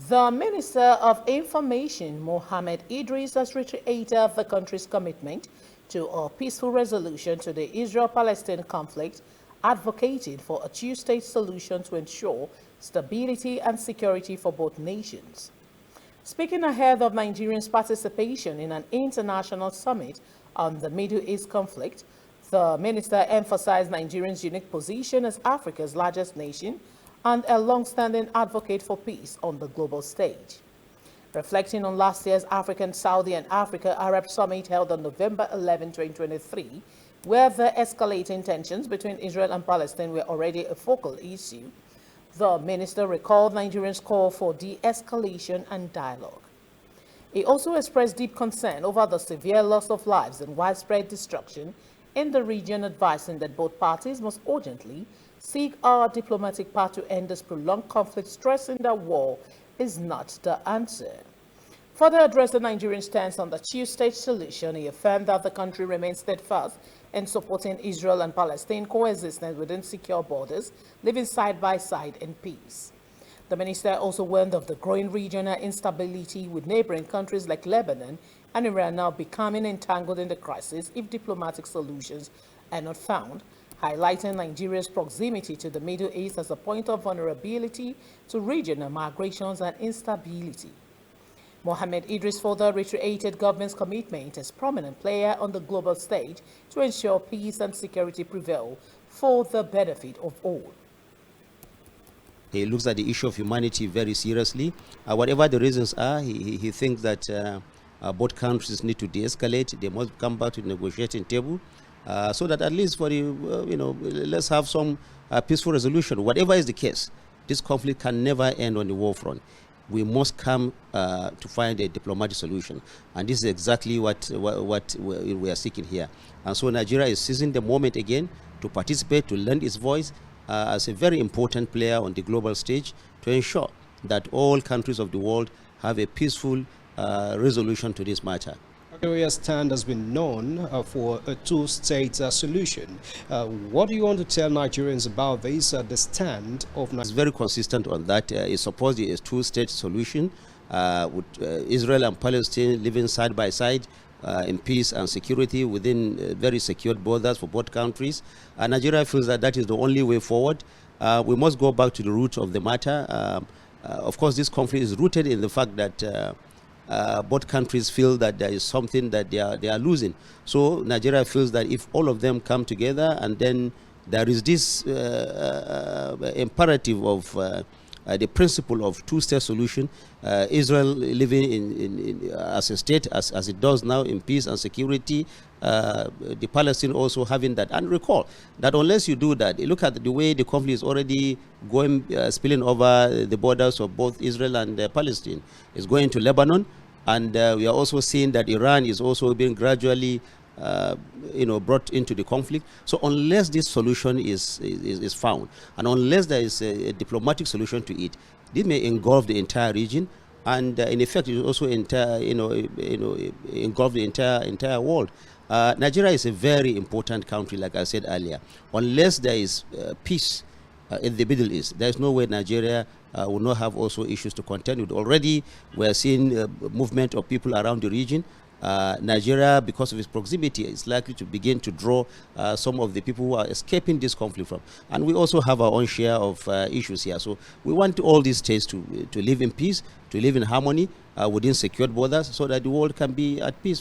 The Minister of Information, Mohammed Idris, has reiterated the country's commitment to a peaceful resolution to the Israel-Palestine conflict, advocating for a two-state solution to ensure stability and security for both nations. Speaking ahead of Nigerians' participation in an international summit on the Middle East conflict, the minister emphasized Nigeria's unique position as Africa's largest nation and a long-standing advocate for peace on the global stage. Reflecting on last year's African, Saudi and Africa-Arab Summit held on November 11, 2023, where the escalating tensions between Israel and Palestine were already a focal issue, the minister recalled Nigerians' call for de-escalation and dialogue. He also expressed deep concern over the severe loss of lives and widespread destruction in the region, advising that both parties must urgently seek a diplomatic path to end this prolonged conflict, stressing that war is not the answer. Further addressing Nigerian stance on the two-state solution, he affirmed that the country remains steadfast in supporting Israel and Palestine coexistence within secure borders, living side by side in peace. The minister also warned of the growing regional instability, with neighboring countries like Lebanon and Iran now becoming entangled in the crisis if diplomatic solutions are not found, highlighting Nigeria's proximity to the Middle East as a point of vulnerability to regional migrations and instability. Mohammed Idris further reiterated government's commitment as prominent player on the global stage to ensure peace and security prevail for the benefit of all. He looks at the issue of humanity very seriously. Whatever the reasons are, he thinks that both countries need to de-escalate. They must come back to the negotiating table. So that at least for the, let's have some peaceful resolution. Whatever is the case, this conflict can never end on the war front. We must come to find a diplomatic solution. And this is exactly what we are seeking here. And so Nigeria is seizing the moment again to participate, to lend its voice as a very important player on the global stage to ensure that all countries of the world have a peaceful resolution to this matter. Nigeria's stand has been known for a two-state solution. What do you want to tell Nigerians about this, the stand of Nigeria? It's very consistent on that. It supports a two-state solution with Israel and Palestine living side by side in peace and security within very secured borders for both countries. Nigeria feels that that is the only way forward. We must go back to the root of the matter. Of course, this conflict is rooted in the fact that both countries feel that there is something that they are losing. So Nigeria feels that if all of them come together, and then there is this imperative of the principle of two-state solution, Israel living in as a state as it does now in peace and security, the Palestine also having that. And recall that unless you do that, look at the way the conflict is already going, spilling over the borders of both Israel and Palestine. It's going to Lebanon, and we are also seeing that Iran is also being gradually brought into the conflict. So unless this solution is found, and unless there is a diplomatic solution to it, this may engulf the entire region, and in effect, it will also engulf the entire world. Nigeria is a very important country, like I said earlier. Unless there is peace in the Middle East, there is no way Nigeria will not have also issues to contend with. Already, we are seeing movement of people around the region. Nigeria, because of its proximity, is likely to begin to draw some of the people who are escaping this conflict from. And we also have our own share of issues here. So we want all these states to live in peace, to live in harmony within secured borders, so that the world can be at peace